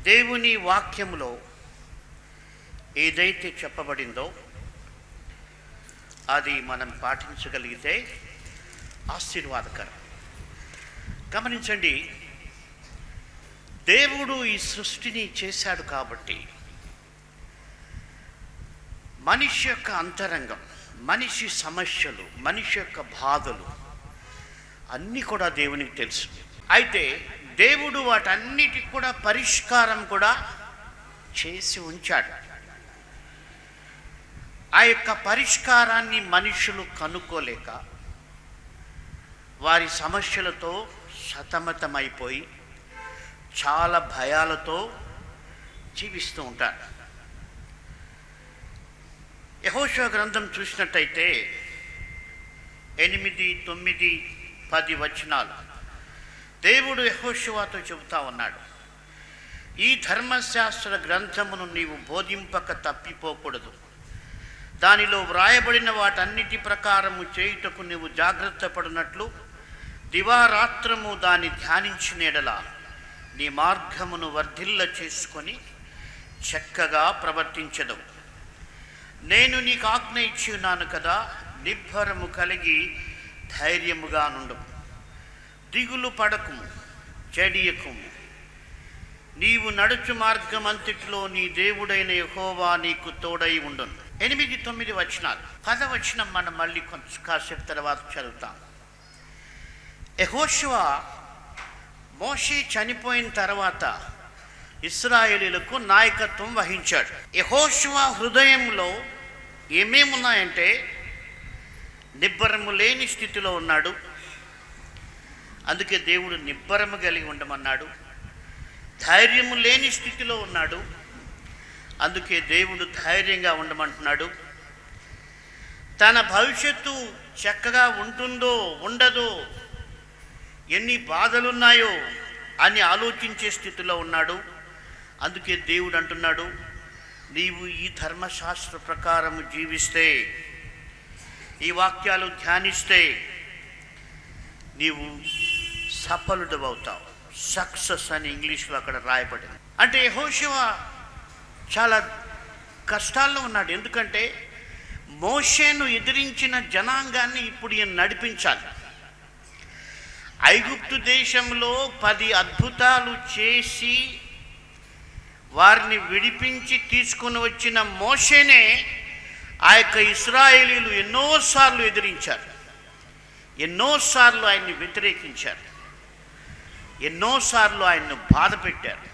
దేవుని వాక్యములో ఏదైతే చెప్పబడిందో అది మనం పాటించగలిగితే ఆశీర్వాదకరం. గమనించండి, దేవుడు ఈ సృష్టిని చేశాడు కాబట్టి మనిషి యొక్క అంతరంగం, మనిషి సమస్యలు, మనిషి యొక్క బాధలు అన్నీ కూడా దేవునికి తెలుసు. అయితే దేవుడు వాటన్నిటికి కూడా పరిష్కారం కూడా చేసి ఉంచాడు. ఆ యొక్క పరిష్కారాన్ని మనుషులు కనుక్కోలేక వారి సమస్యలతో సతమతమైపోయి చాలా భయాలతో జీవిస్తూ ఉంటారు. యెహోషువ గ్రంథం చూసినట్టయితే 8, 9, 10 వచనాలు దేవుడు యెహోషువతో చెబుతా ఉన్నాడు, ఈ ధర్మశాస్త్ర గ్రంథమును నీవు బోధింపక తప్పిపోకూడదు. దానిలో వ్రాయబడిన వాటన్నిటి ప్రకారము చేయుటకు నీవు జాగ్రత్త పడినట్లు దివారాత్రము దాన్ని ధ్యానించిన ఎడల నీ మార్గమును వర్ధిల్ల చేసుకొని చక్కగా ప్రవర్తించదవు. నేను నీకు ఆజ్ఞ ఇచ్చి ఉన్నాను కదా, నిబ్బరము కలిగి ధైర్యముగా నుండుము, దిగులు పడకుము, జడియకుము. నీవు నడుచు మార్గం అంతటిలో నీ దేవుడైన యెహోవా నీకు తోడై ఉండును. 8, 9 వచనాలు. 10 వచనం మనం మళ్ళీ కొంచెం కాసేపు తర్వాత చదువుతాం. యెహోషువ మోషే చనిపోయిన తర్వాత ఇశ్రాయేలీయులకు నాయకత్వం వహించాడు. యెహోషువ హృదయంలో ఏమేమున్నాయంటే నిబ్బరము లేని స్థితిలో ఉన్నాడు. అందుకే దేవుడు నిబ్బరము కలిగి ఉండమన్నాడు. ధైర్యము లేని స్థితిలో ఉన్నాడు. అందుకే దేవుడు ధైర్యంగా ఉండమంటున్నాడు. తన భవిష్యత్తు చక్కగా ఉంటుందో ఉండదో, ఎన్ని బాధలున్నాయో అని ఆలోచించే స్థితిలో ఉన్నాడు. అందుకే దేవుడు అంటున్నాడు, నీవు ఈ ధర్మశాస్త్ర ప్రకారము జీవిస్తే, ఈ వాక్యాలు ధ్యానిస్తే నీవు సఫలుడవుతావు. సక్సెస్ అని ఇంగ్లీష్లో అక్కడ రాయబడింది. అంటే యెహోషువ చాలా కష్టాల్లో ఉన్నాడు. ఎందుకంటే మోషేను ఎదిరించిన జనాంగాన్ని ఇప్పుడు ఈయన నడిపించాలి. ఐగుప్తు దేశంలో 10 అద్భుతాలు చేసి వారిని విడిపించి తీసుకుని వచ్చిన మోషేనే ఆ యొక్క ఇశ్రాయేలీయులు ఎన్నోసార్లు ఎదిరించారు, ఎన్నోసార్లు ఆయన్ని వ్యతిరేకించారు, ఎన్నోసార్లు ఆయన్ను బాధ పెట్టారు,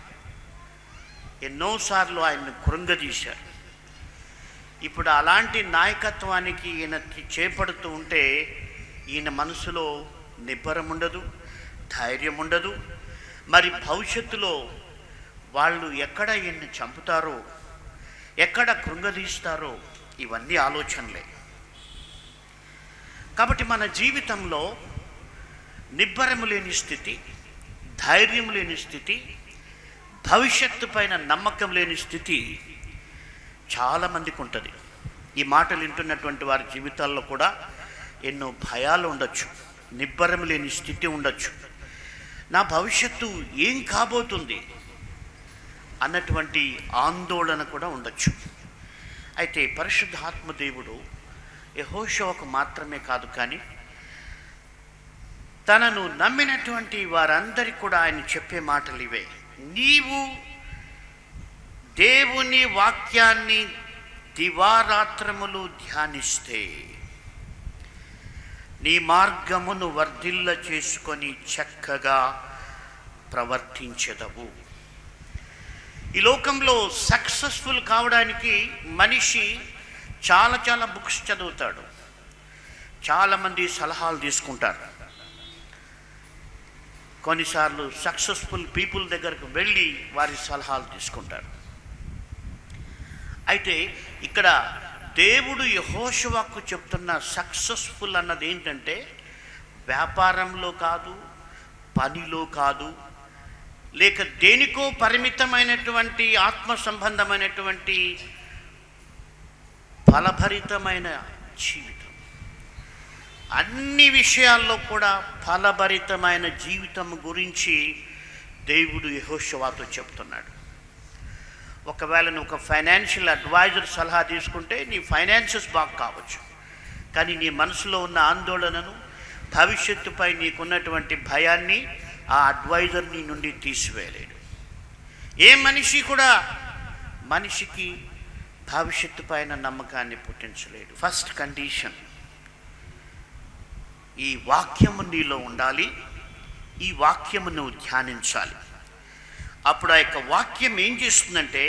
ఎన్నోసార్లు ఆయన్ను కృంగదీశారు. ఇప్పుడు అలాంటి నాయకత్వానికి ఈయన చేపడుతూ ఉంటే ఈయన మనసులో నిబ్బరం ఉండదు, ధైర్యం ఉండదు. మరి భవిష్యత్తులో వాళ్ళు ఎక్కడ ఈయన్ని చంపుతారో, ఎక్కడ కృంగదీస్తారో, ఇవన్నీ ఆలోచనలే. కాబట్టి మన జీవితంలో నిబ్బరము లేని స్థితి, ధైర్యం లేని స్థితి, భవిష్యత్తు పైన నమ్మకం లేని స్థితి చాలామందికి ఉంటుంది. ఈ మాటలు వింటున్నటువంటి వారి జీవితాల్లో కూడా ఎన్నో భయాలు ఉండొచ్చు, నిబ్బరం లేని స్థితి ఉండొచ్చు. నా భవిష్యత్తు ఏం కాబోతుంది అన్నటువంటి ఆందోళన కూడా ఉండొచ్చు. అయితే పరిశుద్ధాత్మ దేవుడు యెహోషువకు మాత్రమే కాదు, కానీ తనను నమ్మినటువంటి వారందరికీ కూడా ఆయన చెప్పే మాటలు ఇవే. నీవు దేవుని వాక్యాన్ని దివారాత్రములు ధ్యానిస్తే నీ మార్గమును వర్ధిల్ల చేసుకొని చక్కగా ప్రవర్తించెదవు. ఈ లోకంలో సక్సెస్ఫుల్ కావడానికి మనిషి చాలా బుక్స్ చదువుతాడు, చాలామంది సలహాలు తీసుకుంటారు. కొన్నిసార్లు సక్సెస్ఫుల్ పీపుల్ దగ్గరకు వెళ్ళి వారి సలహాలు తీసుకుంటారు. అయితే ఇక్కడ దేవుడు యెహోషువకు చెప్తున్న సక్సెస్ఫుల్ అన్నది ఏంటంటే వ్యాపారంలో కాదు, పనిలో కాదు, లేక దేనికో పరిమితమైనటువంటి ఆత్మ సంబంధమైనటువంటి ఫలభరితమైన జీవితం. అన్ని విషయాల్లో కూడా ఫలభరితమైన జీవితం గురించి దేవుడు యెహోషువతో చెప్తున్నాడు. ఒకవేళ నువ్వు ఒక ఫైనాన్షియల్ అడ్వైజర్ సలహా తీసుకుంటే నీ ఫైనాన్సెస్ బాగా కావచ్చు, కానీ నీ మనసులో ఉన్న ఆందోళనను, భవిష్యత్తుపై నీకున్నటువంటి భయాన్ని ఆ అడ్వైజర్ నీ నుండి తీసివేయలేడు. ఏ మనిషి కూడా మనిషికి భవిష్యత్తు పైన నమ్మకాన్ని పుట్టించలేడు. ఫస్ట్ కండిషన్, ఈ వాక్యము నీలో ఉండాలి, ఈ వాక్యము నువ్వు ధ్యానించాలి. అప్పుడు ఆ యొక్క వాక్యం ఏం చేస్తుందంటే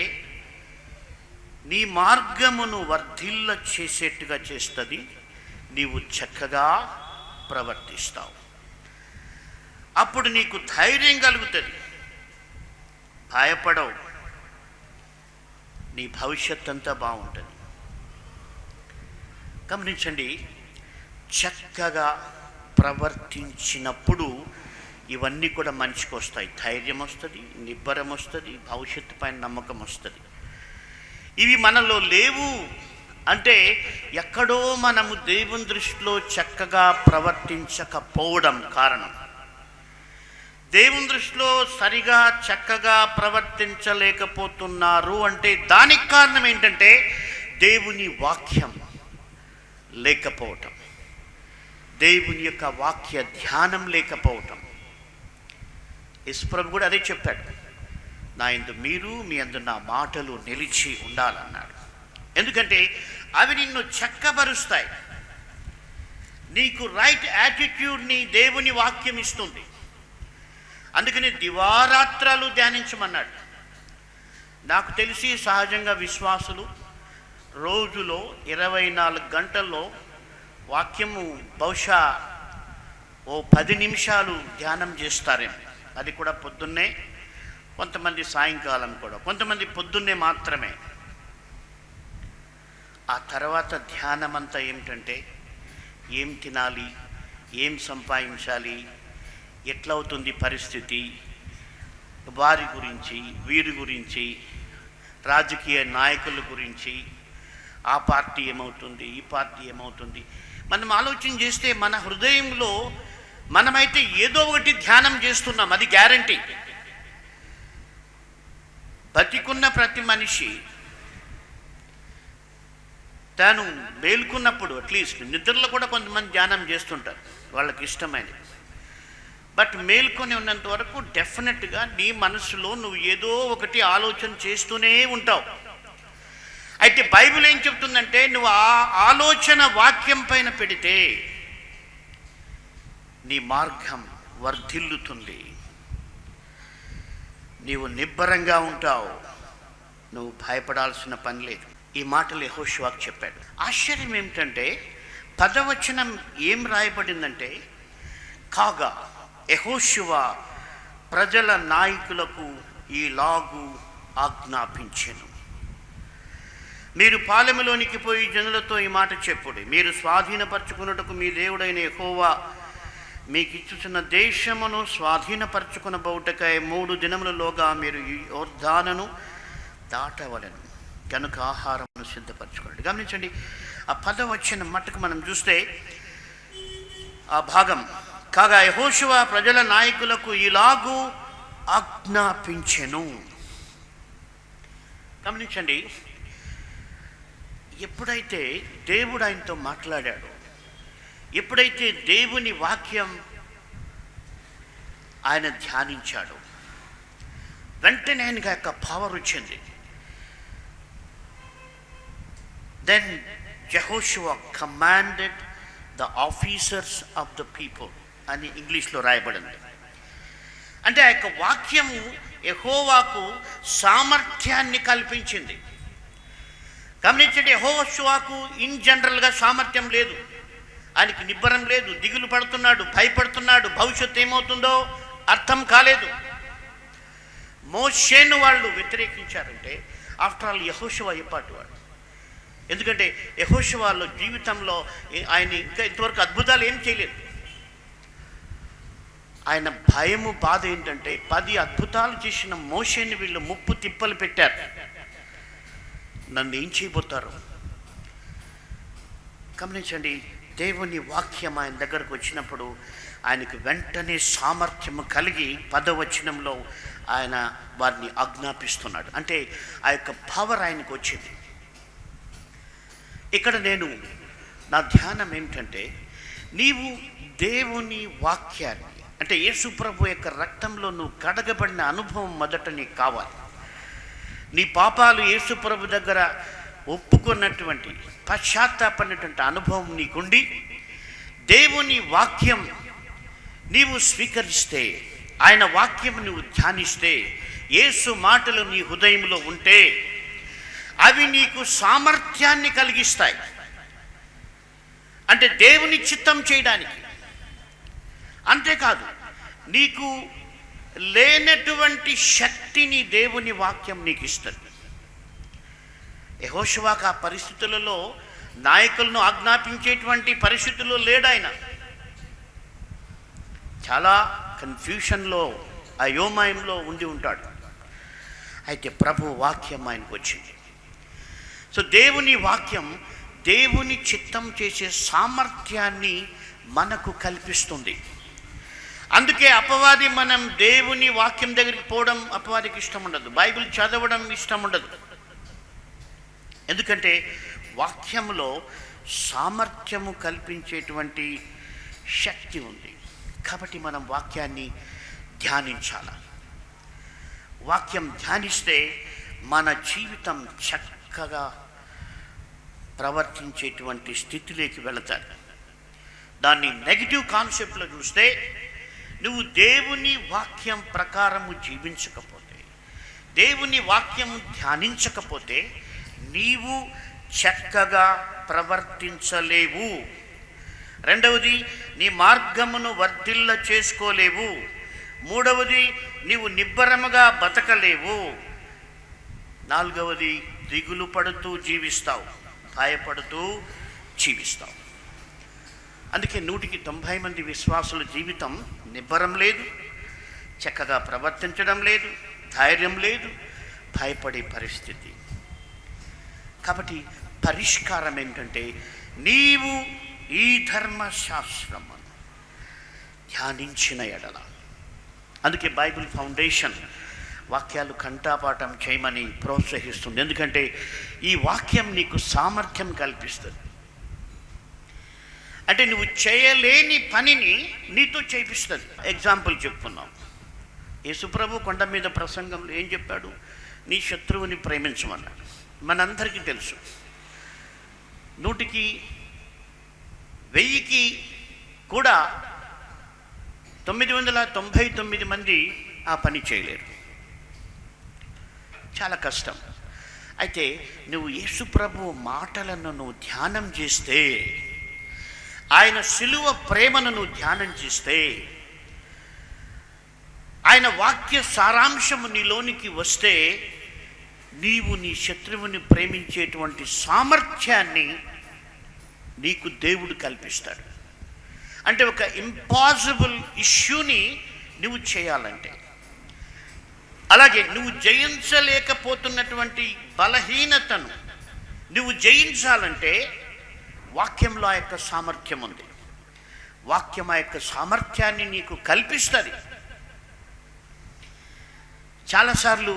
నీ మార్గమును వర్ధిల్ల చేసేట్టుగా చేస్తుంది, నీవు చక్కగా ప్రవర్తిస్తావు. అప్పుడు నీకు ధైర్యం కలుగుతుంది, భయపడవు, నీ భవిష్యత్ అంతా బాగుంటుంది. గమనించండి, చక్కగా ప్రవర్తించినప్పుడు ఇవన్నీ కూడా మనిషికి వస్తాయి. ధైర్యం వస్తుంది, నిబ్బరం వస్తుంది, భవిష్యత్తు పైన నమ్మకం వస్తుంది. ఇవి మనలో లేవు అంటే ఎక్కడో మనము దేవుని దృష్టిలో చక్కగా ప్రవర్తించకపోవడం కారణం. దేవుని దృష్టిలో సరిగా చక్కగా ప్రవర్తించలేకపోతున్నారు అంటే దానికి కారణం ఏంటంటే దేవుని వాక్యం లేకపోవటం, దేవుని యొక్క వాక్య ధ్యానం లేకపోవటం. యేసుప్రభు కూడా అదే చెప్పాడు, నా యందు మీరు, మీ యందు నా మాటలు నిలిచి ఉండాలన్నాడు. ఎందుకంటే అవి నిన్ను చక్కబరుస్తాయి, నీకు రైట్ యాటిట్యూడ్ని దేవుని వాక్యం ఇస్తుంది. అందుకని దివారాత్రాలు ధ్యానించమన్నాడు. నాకు తెలిసి సహజంగా విశ్వాసులు రోజులో 24 గంటల్లో వాక్యము బహుశా 10 నిమిషాలు ధ్యానం చేస్తారేమో. అది కూడా పొద్దున్నే, కొంతమంది సాయంకాలం కూడా, కొంతమంది పొద్దున్నే మాత్రమే. ఆ తర్వాత ధ్యానం అంతా ఏమిటంటే ఏం తినాలి, ఏం సంపాదించాలి, ఎట్లా అవుతుంది పరిస్థితి, వారి గురించి, వీరి గురించి, రాజకీయ నాయకుల గురించి, ఆ పార్టీ ఏమవుతుంది, ఈ పార్టీ ఏమవుతుంది. మనం ఆలోచన చేస్తే మన హృదయంలో మనమైతే ఏదో ఒకటి ధ్యానం చేస్తున్నాం, అది గ్యారంటీ. బతికున్న ప్రతి మనిషి తాను మేల్కున్నప్పుడు, అట్లీస్ట్ నిద్రలో కూడా కొంతమంది ధ్యానం చేస్తుంటారు వాళ్ళకి ఇష్టమైనది. బట్ మేల్కొని ఉన్నంత వరకు డెఫినెట్గా నీ మనసులో నువ్వు ఏదో ఒకటి ఆలోచన చేస్తూనే ఉంటావు. అయితే బైబిల్ ఏం చెప్తుందంటే నువ్వు ఆ ఆలోచన వాక్యం పైన పెడితే నీ మార్గం వర్ధిల్లుతుంది, నీవు నిబ్బరంగా ఉంటావు, నువ్వు భయపడాల్సిన పని లేదు. ఈ మాటలు యెహోషువకు చెప్పాడు. ఆశ్చర్యం ఏమిటంటే 10వ వచనం ఏం రాయబడిందంటే, కాగా యెహోషువ ప్రజల నాయకులకు ఈలాగు ఆజ్ఞాపించెను, మీరు పాలెములోనికి పోయి జనులతో ఈ మాట చెప్పుడి, మీరు స్వాధీనపరచుకున్నటకు మీ దేవుడైన యెహోవా మీకు ఇచ్చుచున్న దేశమును స్వాధీనపరచుకునబోటకై 3 దినములలోగా మీరు యోర్దానును దాటవలెను, కనుక ఆహారమును సిద్ధపరచుకోండి. గమనించండి, ఆ 10వ వచనం మట్టుకు మనం చూస్తే ఆ భాగం, కాగా యెహోషువ ప్రజల నాయకులకు ఇలాగూ ఆజ్ఞాపించెను. గమనించండి, ఎప్పుడైతే దేవుడు ఆయనతో మాట్లాడాడో, ఎప్పుడైతే దేవుని వాక్యం ఆయన ధ్యానించాడో, వెంటనే ఆయనకి యొక్క పవర్ వచ్చింది. దెన్ యెహోషువ commanded the officers of the people అని ఇంగ్లీష్లో రాయబడింది. అంటే ఆ యొక్క వాక్యము యెహోవాకు సామర్థ్యాన్ని కల్పించింది. గమనించండి, యెహోషువకు ఇన్ జనరల్గా సామర్థ్యం లేదు, ఆయనకి నిబ్బరం లేదు, దిగులు పడుతున్నాడు, భయపడుతున్నాడు, భవిష్యత్తు ఏమవుతుందో అర్థం కాలేదు. మోషేను వాళ్ళు వ్యతిరేకించారంటే ఆఫ్టర్ ఆల్ యెహోషువ ఏపాటి వాడు. ఎందుకంటే యెహోషువలో జీవితంలో ఆయన ఇంకా ఇంతవరకు అద్భుతాలు ఏం చేయలేదు. ఆయన భయము బాధ ఏంటంటే 10 అద్భుతాలు చేసిన మోషేని వీళ్ళు ముప్పు తిప్పలు పెట్టారు. నన్ను ఏం చేయబోతారు? గమనించండి, దేవుని వాక్యం ఆయన దగ్గరకు వచ్చినప్పుడు ఆయనకు వెంటనే సామర్థ్యము కలిగి 10వ వచనంలో ఆయన వారిని ఆజ్ఞాపిస్తున్నాడు. అంటే ఆ యొక్క పవర్ ఆయనకు వచ్చింది. ఇక్కడ నా ధ్యానం ఏమిటంటే, నీవు దేవుని వాక్యాన్ని, అంటే యేసు ప్రభు యొక్క రక్తంలో నువ్వు కడగబడిన అనుభవం మొదట నీకు కావాలి. నీ పాపాలు యేసు ప్రభు దగ్గర ఒప్పుకున్నటువంటి పశ్చాత్తాపడినటువంటి అనుభవం నీకుండి, దేవుని వాక్యం నీవు స్వీకరిస్తే, ఆయన వాక్యం నువ్వు ధ్యానిస్తే, యేసు మాటలు నీ హృదయంలో ఉంటే అవి నీకు సామర్థ్యాన్ని కలిగిస్తాయి. అంటే దేవుని చిత్తం చేయడానికి. అంతేకాదు, నీకు లేనటువంటి శక్తిని దేవుని వాక్యం నీకు ఇస్తుంది. యెహోషువకు ఆ పరిస్థితులలో నాయకులను ఆజ్ఞాపించేటువంటి పరిస్థితుల్లో లేడు. ఆయన చాలా కన్ఫ్యూషన్లో, అయోమయంలో ఉండి ఉంటాడు. అయితే ప్రభు వాక్యం ఆయనకు వచ్చింది. సో దేవుని వాక్యం దేవుని చిత్తం చేసే సామర్థ్యాన్ని మనకు కల్పిస్తుంది. అందుకే అపవాది, మనం దేవుని వాక్యం దగ్గరికి పోవడం అపవాదికి ఇష్టం ఉండదు, బైబిల్ చదవడం ఇష్టం ఉండదు. ఎందుకంటే వాక్యంలో సామర్థ్యము కల్పించేటువంటి శక్తి ఉంది. కాబట్టి మనం వాక్యాన్ని ధ్యానించాలి. వాక్యం ధ్యానిస్తే మన జీవితం చక్కగా ప్రవర్తించేటువంటి స్థితిలోకి వెళతారు. దాన్ని నెగిటివ్ కాన్సెప్ట్లో చూస్తే, నువ్వు దేవుని వాక్యం ప్రకారము జీవించకపోతే, దేవుని వాక్యం ధ్యానించకపోతే నీవు చక్కగా ప్రవర్తించలేవు. రెండవది, నీ మార్గమును వర్ధిల్ల చేసుకోలేవు. మూడవది, నీవు నిబ్బరముగా బతకలేవు. నాలుగవది, దిగులు పడుతూ జీవిస్తావు, భయపడుతూ జీవిస్తావు. అందుకే 190 మంది విశ్వాసుల జీవితం నిబ్బరం లేదు, చక్కగా ప్రవర్తించడం లేదు, ధైర్యం లేదు, భయపడే పరిస్థితి. కాబట్టి పరిష్కారం ఏంటంటే, నీవు ఈ ధర్మశాస్త్రమును ధ్యానించిన ఎడల. అందుకే బైబిల్ ఫౌండేషన్ వాక్యాలు కంఠపాఠం చేయమని ప్రోత్సహిస్తుంది. ఎందుకంటే ఈ వాక్యం నీకు సామర్థ్యం కల్పిస్తుంది. అంటే నువ్వు చేయలేని పనిని నీతో చేపిస్తుంది. ఎగ్జాంపుల్ చెప్పుకున్నాం. యేసుప్రభు కొండ మీద ప్రసంగంలో ఏం చెప్పాడు? నీ శత్రువుని ప్రేమించమన్నాడు. మనందరికీ తెలుసు, 100కి 1000కి కూడా 999 మంది ఆ పని చేయలేరు. చాలా కష్టం. అయితే నువ్వు యేసుప్రభు మాటలను నువ్వు ధ్యానం చేస్తే, ఆయన శిలువ ప్రేమను నువ్వు ధ్యానం చేస్తే, ఆయన వాక్య సారాంశము నీలోనికి వస్తే, నీవు నీ శత్రువుని ప్రేమించేటువంటి సామర్థ్యాన్ని నీకు దేవుడు కల్పిస్తాడు. అంటే ఒక ఇంపాసిబుల్ ఇష్యూని నువ్వు చేయాలంటే, అలాగే నువ్వు జయించలేకపోతున్నటువంటి బలహీనతను నువ్వు జయించాలంటే వాక్యంలో ఆ యొక్క సామర్థ్యం ఉంది. వాక్యం ఆ యొక్క సామర్థ్యాన్ని నీకు కల్పిస్తుంది. చాలాసార్లు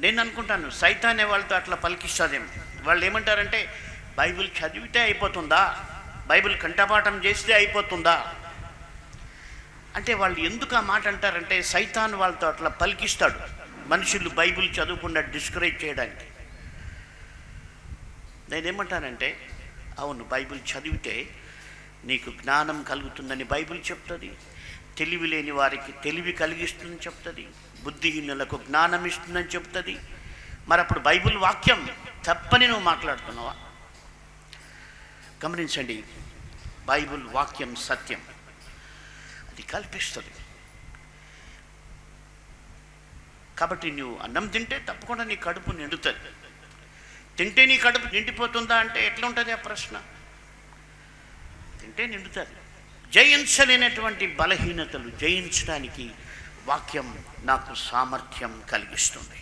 నేను అనుకుంటాను, సైతానే వాళ్ళతో అట్లా పలికిస్తుందేమో. వాళ్ళు ఏమంటారంటే, బైబిల్ చదివితే అయిపోతుందా, బైబిల్ కంఠపాఠం చేస్తే అయిపోతుందా అంటే, వాళ్ళు ఎందుకు ఆ మాట అంటారంటే, సైతాన్ వాళ్ళతో అట్లా పలికిస్తాడు మనుషులు బైబిల్ చదవకుండా డిస్కరేజ్ చేయడానికి. నేనేమంటానంటే, అవును, బైబిల్ చదివితే నీకు జ్ఞానం కలుగుతుందని బైబిల్ చెప్తుంది, తెలివి లేని వారికి తెలివి కలిగిస్తుందని చెప్తుంది, బుద్ధిహీనులకు జ్ఞానం ఇస్తుందని చెప్తుంది. మరి అప్పుడు బైబిల్ వాక్యం తప్పని నువ్వు మాట్లాడుతున్నావా? గమనించండి, బైబిల్ వాక్యం సత్యం, అది కల్పిస్తుంది. కాబట్టి నువ్వు అన్నం తింటే తప్పకుండా నీ కడుపు నిండుతుంది. తింటే నీ కడుపు నిండిపోతుందా అంటే ఎట్లా ఉంటుంది ఆ ప్రశ్న? తింటే నిండుతుంది. జయించలేనటువంటి బలహీనతలు జయించడానికి వాక్యం నాకు సామర్థ్యం కలిగిస్తుంది.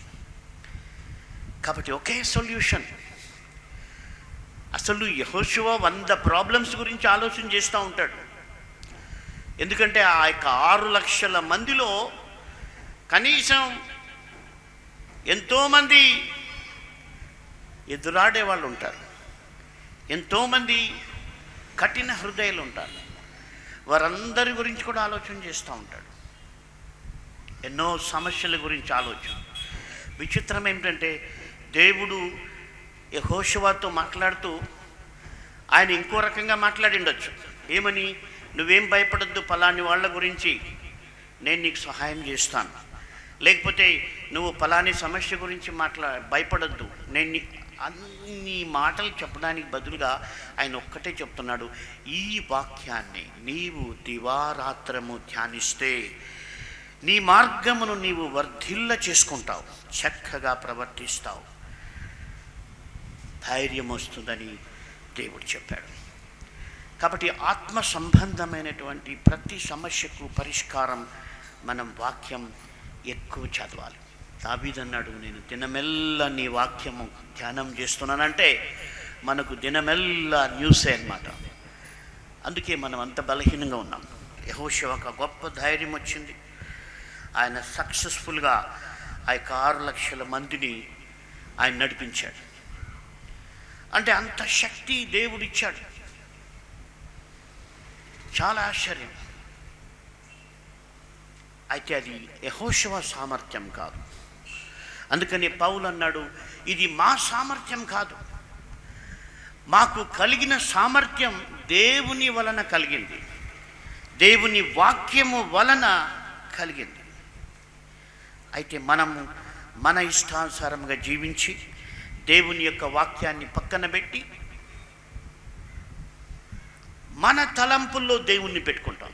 కాబట్టి ఒకే సొల్యూషన్. అసలు యెహోషువ 100 ప్రాబ్లమ్స్ గురించి ఆలోచన చేస్తూ ఉంటాడు. ఎందుకంటే ఆ యొక్క 6 లక్షల మందిలో కనీసం ఎంతోమంది ఎదురాడే వాళ్ళు ఉంటారు, ఎంతోమంది కఠిన హృదయాలు ఉంటారు. వారందరి గురించి కూడా ఆలోచన చేస్తూ ఉంటాడు. ఎన్నో సమస్యల గురించి ఆలోచన. విచిత్రం ఏమిటంటే దేవుడు యెహోషువతో మాట్లాడుతూ ఆయన ఇంకో రకంగా మాట్లాడిండొచ్చు. ఏమని? నువ్వేం భయపడద్దు, పలాని వాళ్ళ గురించి నేను నీకు సహాయం చేస్తాను. లేకపోతే నువ్వు పలాని సమస్య గురించి భయపడద్దు, నేను అన్ని మాటలు చెప్పడానికి బదులుగా ఆయన ఒక్కటే చెప్తున్నాడు, ఈ వాక్యాన్ని నీవు దివారాత్రము ధ్యానిస్తే నీ మార్గమును నీవు వర్ధిల్ల చేసుకుంటావు, చక్కగా ప్రవర్తిస్తావు, ధైర్యం వస్తుందని దేవుడు చెప్పాడు. కాబట్టి ఆత్మ సంబంధమైనటువంటి ప్రతి సమస్యకు పరిష్కారం మనం వాక్యం ఎక్కువ చదవాలి. దావీదు అన్నాడు, నేను దినమెల్లా నీ వాక్యము ధ్యానం చేస్తున్నానంటే మనకు దినమెల్లా న్యూసే అన్నమాట. అందుకే మనం అంత బలహీనంగా ఉన్నాం. యెహోషువకు గొప్ప ధైర్యం వచ్చింది. ఆయన సక్సెస్ఫుల్గా ఆ యొక్క 6 లక్షల మందిని ఆయన నడిపించాడు. అంటే అంత శక్తి దేవుడిచ్చాడు. చాలా ఆశ్చర్యం. అయితే అది యెహోషువ సామర్థ్యం కాదు. అందుకని పౌలు అన్నాడు, ఇది మా సామర్థ్యం కాదు, మాకు కలిగిన సామర్థ్యం దేవుని వలన కలిగింది, దేవుని వాక్యము వలన కలిగింది. అయితే మనము మన ఇష్టానుసారంగా జీవించి దేవుని యొక్క వాక్యాన్ని పక్కన పెట్టి మన తలంపుల్లో దేవుణ్ణి పెట్టుకుంటాం.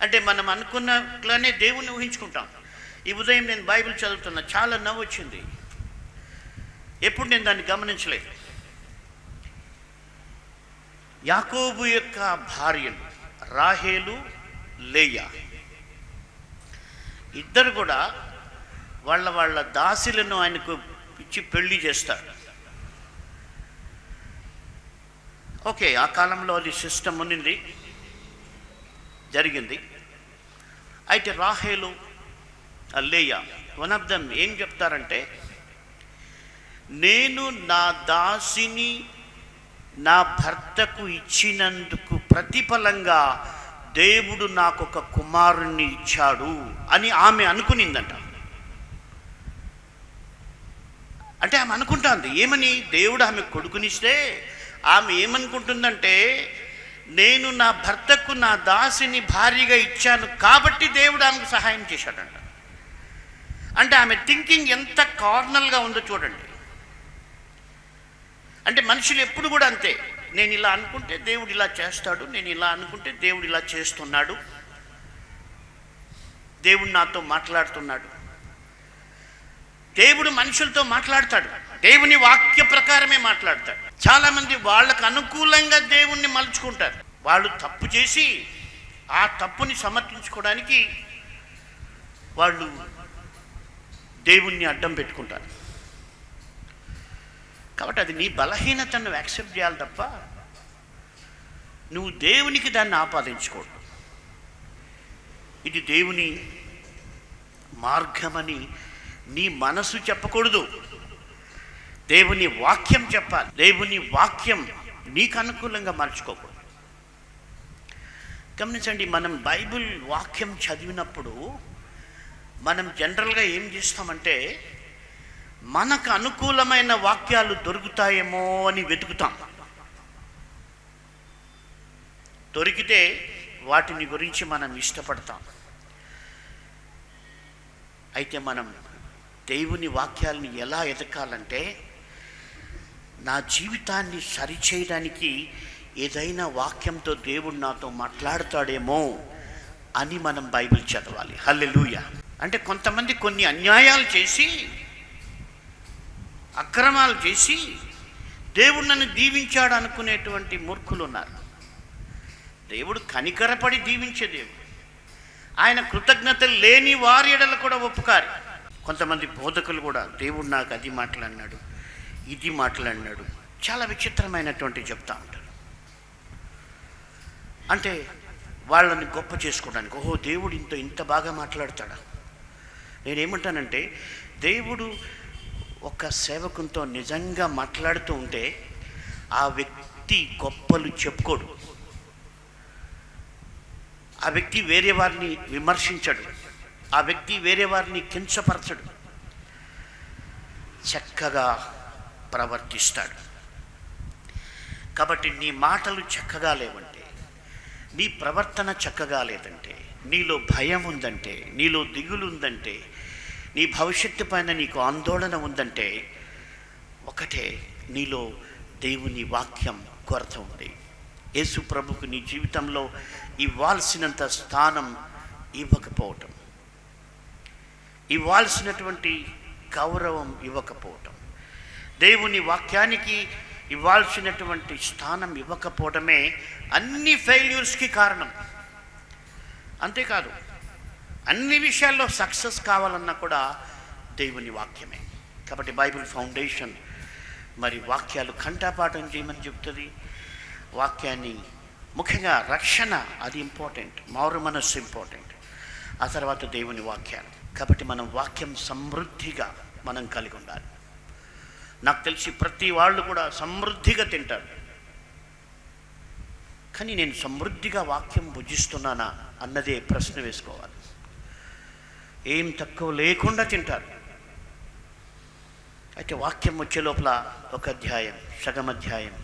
అంటే మనం అనుకున్నట్లనే దేవుణ్ణి ఊహించుకుంటాం. ఈ ఉదయం నేను బైబిల్ చదువుతున్నా, చాలా నవ్వు వచ్చింది. ఎప్పుడు నేను దాన్ని గమనించలేదు. యాకోబు యొక్క భార్యలు రాహేలు, లేయా ఇద్దరు కూడా వాళ్ళ దాసులను ఆయనకు ఇచ్చి పెళ్లి చేస్తారు. ఓకే, ఆ కాలంలో అది సిస్టమ్ ఉన్నింది, జరిగింది. అయితే రాహేలు, లేయా వన్ ఆఫ్ దమ్ ఏం చెప్తారంటే, నేను నా దాసిని నా భర్తకు ఇచ్చినందుకు ప్రతిఫలంగా దేవుడు నాకు ఒక కుమారుణ్ణి ఇచ్చాడు అని ఆమె అనుకునిందంట. అంటే ఆమె అనుకుంటుంది ఏమని? దేవుడు ఆమె కొడుకునిస్తే ఆమె ఏమనుకుంటుందంటే, నేను నా భర్తకు నా దాసిని భార్యగా ఇచ్చాను కాబట్టి దేవుడు ఆమెకు సహాయం చేశాడంట. అంటే ఆమె థింకింగ్ ఎంత కార్నల్గా ఉందో చూడండి. అంటే మనుషులు ఎప్పుడు కూడా అంతే, నేను ఇలా అనుకుంటే దేవుడు ఇలా చేస్తాడు, నేను ఇలా అనుకుంటే దేవుడు ఇలా చేస్తున్నాడు, దేవుడు నాతో మాట్లాడుతున్నాడు. దేవుడు మనుషులతో మాట్లాడతాడు, దేవుని వాక్య ప్రకారమే మాట్లాడతాడు. చాలామంది వాళ్ళకు అనుకూలంగా దేవుణ్ణి మలుచుకుంటారు. వాళ్ళు తప్పు చేసి ఆ తప్పుని సమర్థించుకోవడానికి వాళ్ళు దేవుణ్ణి అడ్డం పెట్టుకుంటారు. కాబట్టి అది నీ బలహీనతను యాక్సెప్ట్ చేయాలి తప్ప నువ్వు దేవునికి దాన్ని ఆపాదించకూడదు. ఇది దేవుని మార్గమని నీ మనసు చెప్పకూడదు, దేవుని వాక్యం చెప్పాలి. దేవుని వాక్యం నీకు అనుకూలంగా మార్చుకోకూడదు. గమనించండి, మనం బైబిల్ వాక్యం చదివినప్పుడు మనం జనరల్గా ఏం చేస్తామంటే, మనకు అనుకూలమైన వాక్యాలు దొరుకుతాయేమో అని వెతుకుతాం. దొరికితే వాటిని గురించి మనం ఇష్టపడతాం. అయితే మనం దేవుని వాక్యాలని ఎలా ఎదకాలంటే, నా జీవితాన్ని సరిచేయడానికి ఏదైనా వాక్యంతో దేవుడు నాతో మాట్లాడతాడేమో అని మనం బైబిల్ చదవాలి. హల్లెలూయా. అంటే కొంతమంది కొన్ని అన్యాయాలు చేసి, అక్రమాలు చేసి దేవుడు నన్ను దీవించాడు అనుకునేటువంటి మూర్ఖులు ఉన్నారు. దేవుడు కనికరపడి దీవించే దేవుడు. ఆయన కృతజ్ఞత లేని వారి ఎడల కూడా ఉపకారి. కొంతమంది బోధకులు కూడా దేవుడు నాకు అది మాట్లాడినాడు, ఇది మాట్లాడినాడు, చాలా విచిత్రమైనటువంటి చెప్తా ఉంటారు. అంటే వాళ్ళని గొప్ప చేసుకోవడానికి, ఓహో దేవుడు ఇంత బాగా మాట్లాడతాడా. నేనేమంటానంటే, దేవుడు ఒక సేవకునితో నిజంగా మాట్లాడుతూ ఉంటే ఆ వ్యక్తి గొప్పలు చెప్పుకోడు, ఆ వ్యక్తి వేరే వారిని విమర్శించడు, ఆ వ్యక్తి వేరే వారిని కించపరచడు, చక్కగా ప్రవర్తిస్తాడు. కాబట్టి నీ మాటలు చక్కగా లేవంటే, నీ ప్రవర్తన చక్కగా లేదంటే, నీలో భయం ఉందంటే, నీలో దిగులు ఉందంటే, నీ భవిష్యత్తు పైన నీకు ఆందోళన ఉందంటే, ఒకటే, నీలో దేవుని వాక్యం కొరత ఉంది. యేసు ప్రభుకు నీ జీవితంలో ఇవ్వాల్సినంత స్థానం ఇవ్వకపోవటం, ఇవ్వాల్సినటువంటి గౌరవం ఇవ్వకపోవటం, దేవుని వాక్యానికి ఇవ్వాల్సినటువంటి స్థానం ఇవ్వకపోవడమే అన్ని ఫెయిల్యూర్స్కి కారణం. అంతేకాదు, అన్ని విషయాల్లో సక్సెస్ కావాలన్నా కూడా దేవుని వాక్యమే. కాబట్టి బైబిల్ ఫౌండేషన్ మరి వాక్యాలు కంఠపాఠం చేయమని చెప్తుంది. వాక్యాన్ని ముఖ్యంగా రక్షణ అది ఇంపార్టెంట్, మారు మనస్సు ఇంపార్టెంట్, ఆ తర్వాత దేవుని వాక్యాలు. కాబట్టి మనం వాక్యం సమృద్ధిగా మనం కలిగి ఉండాలి. నాకు తెలిసి ప్రతి వాళ్ళు కూడా సమృద్ధిగా తింటారు, కానీ నేను సమృద్ధిగా వాక్యం భుజిస్తున్నానా అన్నదే ప్రశ్న వేసుకోవాలి. ఏం తక్కువ లేకుండా తింటారు. అయితే వాక్యం వచ్చే లోపల ఒక అధ్యాయం, సగం అధ్యాయం,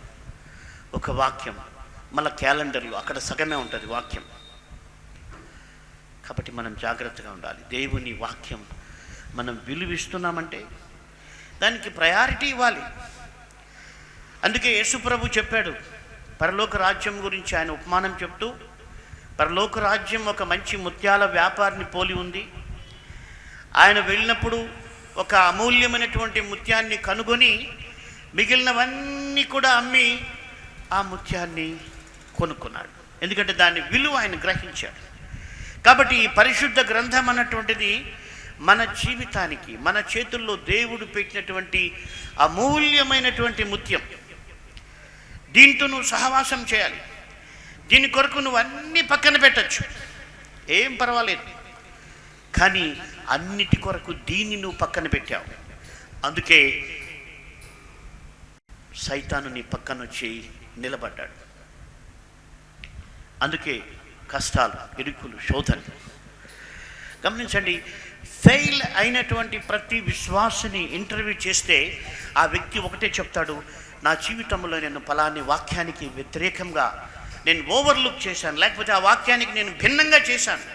ఒక వాక్యం, మళ్ళీ క్యాలెండర్లో అక్కడ సగమే ఉంటుంది వాక్యం. కాబట్టి మనం జాగ్రత్తగా ఉండాలి. దేవుని వాక్యం మనం విలువిస్తున్నామంటే దానికి ప్రయారిటీ ఇవ్వాలి. అందుకే యేసు ప్రభు చెప్పాడు, పరలోక రాజ్యం గురించి ఆయన ఉపమానం చెప్తూ, పరలోక రాజ్యం ఒక మంచి ముత్యాల వ్యాపారిని పోలి ఉంది. ఆయన వెళ్ళినప్పుడు ఒక అమూల్యమైనటువంటి ముత్యాన్ని కనుగొని మిగిలినవన్నీ కూడా అమ్మి ఆ ముత్యాన్ని కొనుక్కున్నాడు. ఎందుకంటే దాని విలువ ఆయన గ్రహించాడు. కాబట్టి ఈ పరిశుద్ధ గ్రంథం అన్నటువంటిది మన జీవితానికి, మన చేతుల్లో దేవుడు పెట్టినటువంటి అమూల్యమైనటువంటి ముత్యం. దీంతో నువ్వు సహవాసం చేయాలి. దీని కొరకు నువ్వు అన్నీ పక్కన పెట్టచ్చు, ఏం పర్వాలేదు. కానీ అన్నిటి కొరకు దీన్ని నువ్వు పక్కన పెట్టావు. అందుకే సైతాను నీ పక్కన వచ్చి నిలబడ్డాడు. అందుకే కష్టాలు, ఇరుకులు, శోధనలు. గమనించండి, ఫెయిల్ అయినటువంటి ప్రతి విశ్వాసిని ఇంటర్వ్యూ చేస్తే ఆ వ్యక్తి ఒకటే చెప్తాడు, నా జీవితంలో నేను ఫలాని వాక్యానికి వ్యతిరేకంగా నేను ఓవర్లుక్ చేశాను, లేకపోతే ఆ వాక్యానికి నేను భిన్నంగా చేశాను,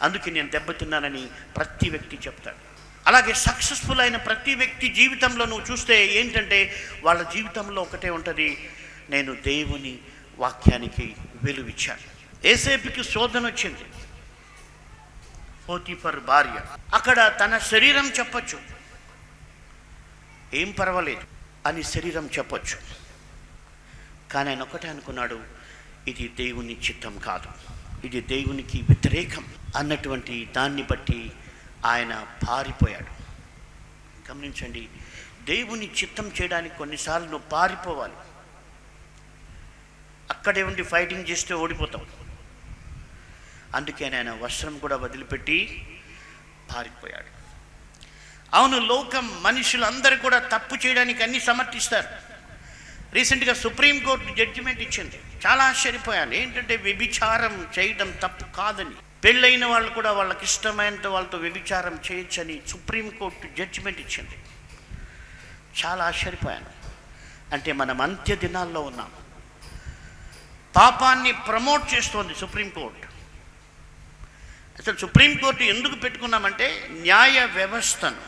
అందుకే నేను దెబ్బతిన్నానని ప్రతి వ్యక్తి చెప్తాడు. అలాగే సక్సెస్ఫుల్ అయిన ప్రతి వ్యక్తి జీవితంలో నువ్వు చూస్తే ఏంటంటే వాళ్ళ జీవితంలో ఒకటే ఉంటుంది, నేను దేవుని వాక్యానికి విలువిచ్చాను. ఏసేపుకి శోధన వచ్చింది, పోతీఫర్ భార్య. అక్కడ తన శరీరం చెప్పొచ్చు, ఏం పర్వాలేదు అని శరీరం చెప్పొచ్చు, కానీ ఆయన ఒకటే అనుకున్నాడు, ఇది దేవుని చిత్తం కాదు, ఇది దేవునికి వ్యతిరేకం అన్నటువంటి దాన్ని బట్టి ఆయన పారిపోయాడు. గమనించండి, దేవుని చిత్తం చేయడానికి కొన్నిసార్లు నువ్వు పారిపోవాలి. అక్కడే ఉండి ఫైటింగ్ చేస్తే ఓడిపోతావు. అందుకే ఆయన వస్త్రం కూడా వదిలిపెట్టి పారిపోయాడు. అవును, లోకం మనుషులందరూ కూడా తప్పు చేయడానికి అన్ని సమర్థిస్తారు. రీసెంట్గా సుప్రీంకోర్టు జడ్జిమెంట్ ఇచ్చింది, చాలా ఆశ్చర్యపోయాను. ఏంటంటే వ్యభిచారం చేయడం తప్పు కాదని, పెళ్ళైన వాళ్ళు కూడా వాళ్ళకి ఇష్టమైనంత వాళ్ళతో వ్యభిచారం చేయొచ్చని సుప్రీంకోర్టు జడ్జిమెంట్ ఇచ్చింది. చాలా ఆశ్చర్యపోయాను. అంటే మనం అంత్య దినాల్లో ఉన్నాం. పాపాన్ని ప్రమోట్ చేస్తోంది సుప్రీంకోర్టు. అసలు సుప్రీంకోర్టు ఎందుకు పెట్టుకున్నామంటే న్యాయ వ్యవస్థను,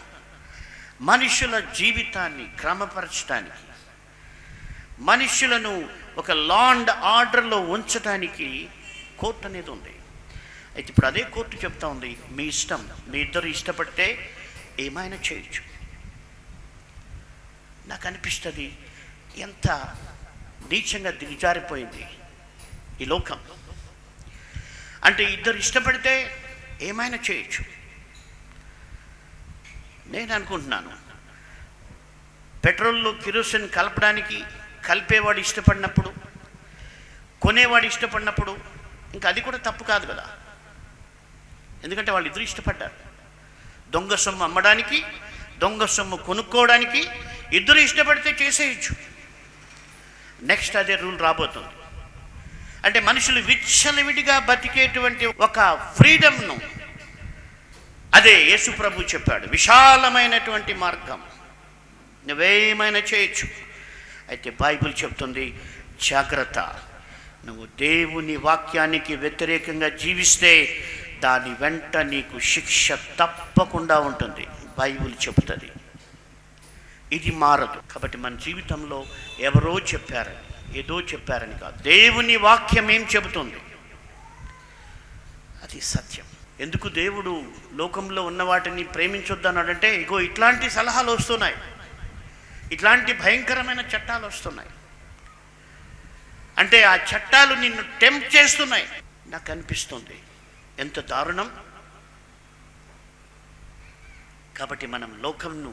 మనుషుల జీవితాన్ని క్రమపరచడానికి, మనుషులను ఒక లా అండ్ ఆర్డర్లో ఉంచడానికి కోర్టు అనేది ఉంది. అయితే ఇప్పుడు అదే కోర్టు చెప్తా ఉంది, మీ ఇష్టం, మీ ఇద్దరు ఇష్టపడితే ఏమైనా చేయొచ్చు. నాకు అనిపిస్తుంది, ఎంత నీచంగా దిగజారిపోయింది ఈ లోకం. అంటే ఇద్దరు ఇష్టపడితే ఏమైనా చేయొచ్చు. నేను అనుకుంటున్నాను, పెట్రోల్లో కిరోసిన్ కలపడానికి కలిపేవాడు ఇష్టపడినప్పుడు, కొనేవాడు ఇష్టపడినప్పుడు ఇంకా అది కూడా తప్పు కాదు కదా. ఎందుకంటే వాళ్ళు ఇద్దరు ఇష్టపడ్డారు. దొంగ సొమ్ము అమ్మడానికి, దొంగ సొమ్ము కొనుక్కోవడానికి ఇద్దరు ఇష్టపడితే చేసేయచ్చు. నెక్స్ట్ అదే రూల్ రాబోతుంది. అంటే మనుషులు విచ్చలవిడిగా బతికేటువంటి ఒక ఫ్రీడమ్ను అదే యేసు ప్రభు చెప్పాడు, విశాలమైనటువంటి మార్గం, నువ్వేమైనా చేయొచ్చు. అయితే బైబిల్ చెప్తుంది, జాగ్రత్త, నువ్వు దేవుని వాక్యానికి వ్యతిరేకంగా జీవిస్తే దాని వెంట నీకు శిక్ష తప్పకుండా ఉంటుంది. బైబిల్ చెబుతుంది, ఇది మారదు. కాబట్టి మన జీవితంలో ఎవరో చెప్పారని, ఏదో చెప్పారని కాదు, దేవుని వాక్యం ఏం చెబుతుంది అది సత్యం. ఎందుకు దేవుడు లోకంలో ఉన్న వాటిని ప్రేమించొద్దన్నాడంటే, ఇగో ఇట్లాంటి సలహాలు వస్తున్నాయి, ఇట్లాంటి భయంకరమైన చట్టాలు వస్తున్నాయి. అంటే ఆ చట్టాలు నిన్ను టెంప్ట్ చేస్తున్నాయి. నాకు అనిపిస్తుంది ఎంత దారుణం. కాబట్టి మనం లోకంను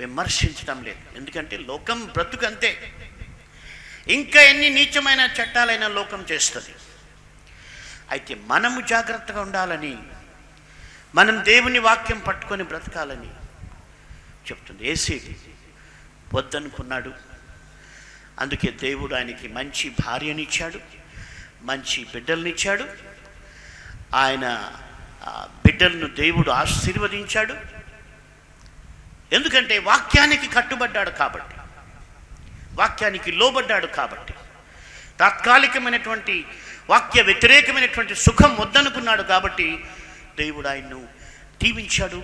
విమర్శించడం లేదు, ఎందుకంటే లోకం బ్రతుకంతే. ఇంకా ఎన్ని నీచమైన చట్టాలైనా లోకం చేస్తుంది. అయితే మనము జాగ్రత్తగా ఉండాలని, మనం దేవుని వాక్యం పట్టుకొని బ్రతకాలని చెప్తుంది. యేసేపు వద్దనుకున్నాడు, అందుకే దేవుడు ఆయనకి మంచి భార్యనిచ్చాడు, మంచి బిడ్డలనిచ్చాడు. ఆయన బిడ్డలను దేవుడు ఆశీర్వదించాడు. ఎందుకంటే వాక్యానికి కట్టుబడ్డాడు కాబట్టి, వాక్యానికి లోబడ్డాడు కాబట్టి. తాత్కాలికమైనటువంటి వాక్య వ్యతిరేకమైనటువంటి సుఖం వద్దనుకున్నాడు కాబట్టి దేవుడు ఆయన్ను దీవించాడు,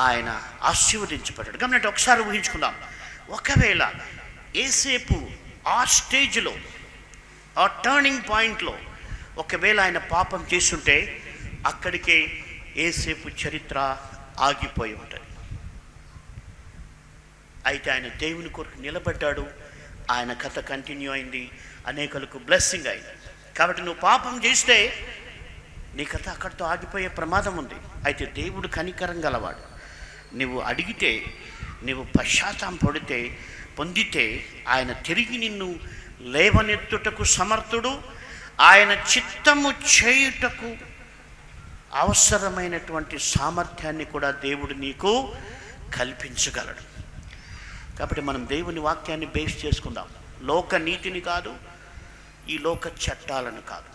ఆయన ఆశీర్వదించబడ్డాడు. కాబట్టి ఒకసారి ఊహించుకుందాం, ఒకవేళ యేసేపు ఆ స్టేజ్లో, ఆ టర్నింగ్ పాయింట్లో ఒకవేళ ఆయన పాపం చేస్తుంటే అక్కడికే యేసేపు చరిత్ర ఆగిపోయి ఉంటుంది. అయితే ఆయన దేవుని కొరకు నిలబడ్డాడు, ఆయన కథ కంటిన్యూ అయింది, అనేకులకు బ్లెస్సింగ్ అయింది. కాబట్టి నువ్వు పాపం చేస్తే నీ కథ అక్కడితో ఆగిపోయే ప్రమాదం ఉంది. అయితే దేవుడు కనికరం గలవాడు. నువ్వు అడిగితే, నువ్వు పశ్చాత్తాపం పొందితే ఆయన తిరిగి నిన్ను లేవనెత్తుటకు సమర్థుడు. ఆయన చిత్తము చేయుటకు అవసరమైనటువంటి సామర్థ్యాన్ని కూడా దేవుడు నీకు కల్పించగలడు. కాబట్టి మనం దేవుని వాక్యాన్ని బేస్ చేసుకుందాం. లోక నీతిని కాదు, ఈ లోక చట్టాలను కాదు.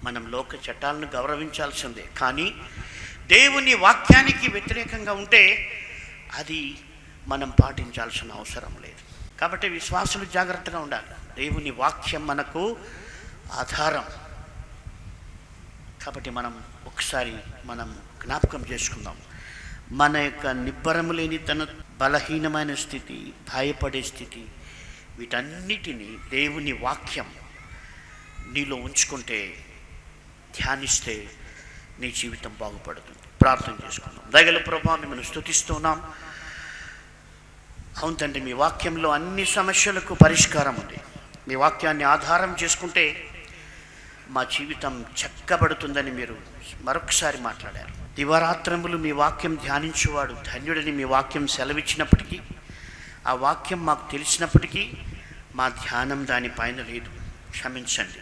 మనం లోక చట్టాలను గౌరవించాల్సిందే, కానీ దేవుని వాక్యానికి వ్యతిరేకంగా ఉంటే అది మనం పాటించాల్సిన అవసరం లేదు. కాబట్టి విశ్వాసులు జాగ్రత్తగా ఉండాలి. దేవుని వాక్యం మనకు ఆధారం. కాబట్టి మనం ఒకసారి జ్ఞాపకం చేసుకుందాం, మన యొక్క నిబ్బరము లేని తన బలహీనమైన స్థితి, భయపడే స్థితి, వీటన్నిటినీ దేవుని వాక్యం నీలో ఉంచుకుంటే, ధ్యానిస్తే నీ జీవితం బాగుపడుతుంది. ప్రార్థన చేసుకుందాం. దయగల ప్రభువా, మిమ్మల్ని స్తుతిస్తున్నాం. అవును తండ్రి, మీ వాక్యంలో అన్ని సమస్యలకు పరిష్కారం ఉంది. మీ వాక్యాన్ని ఆధారం చేసుకుంటే మా జీవితం చక్కబడుతుందని మీరు మరొకసారి మాట్లాడారు. దివారాత్రములు మీ వాక్యం ధ్యానించేవాడు ధన్యుడని మీ వాక్యం సెలవిచ్చినప్పటికీ, ఆ వాక్యం మాకు తెలిసినప్పటికీ మా ధ్యానం దానిపైన లేదు, క్షమించండి.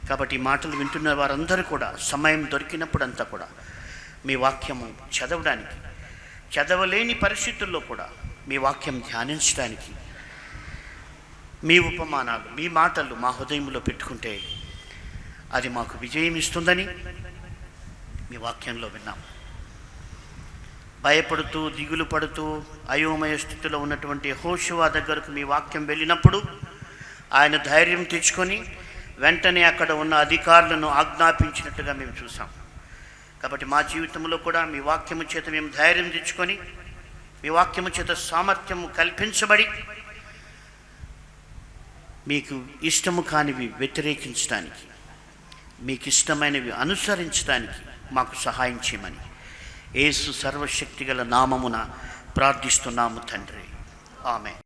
కాబట్టి ఈ మాటలు వింటున్న వారందరూ కూడా సమయం దొరికినప్పుడంతా కూడా మీ వాక్యము చదవడానికి, చదవలేని పరిస్థితుల్లో కూడా మీ వాక్యం ధ్యానించడానికి, మీ ఉపమానాలు, మీ మాటలు మా హృదయంలో పెట్టుకుంటే అది మాకు విజయం ఇస్తుందని మీ వాక్యంలో విన్నాం. భయపడుతూ, దిగులు పడుతూ, అయోమయ స్థితిలో ఉన్నటువంటి యెహోషువ దగ్గరకు మీ వాక్యం వెళ్ళినప్పుడు ఆయన ధైర్యం తెచ్చుకొని వెంటనే అక్కడ ఉన్న అధికారులను ఆజ్ఞాపించినట్టుగా మేము చూసాం. కాబట్టి మా జీవితంలో కూడా మీ వాక్యము చేత మేము ధైర్యం తెచ్చుకొని, మీ వాక్యము చేత సామర్థ్యము కల్పించబడి, మీకు ఇష్టము కానివి వ్యతిరేకించడానికి, మీకు ఇష్టమైనవి అనుసరించడానికి మాకు సహాయం చేయమని యేసు సర్వశక్తిగల నామమున ప్రార్థిస్తున్నాము తండ్రి. ఆమేన్.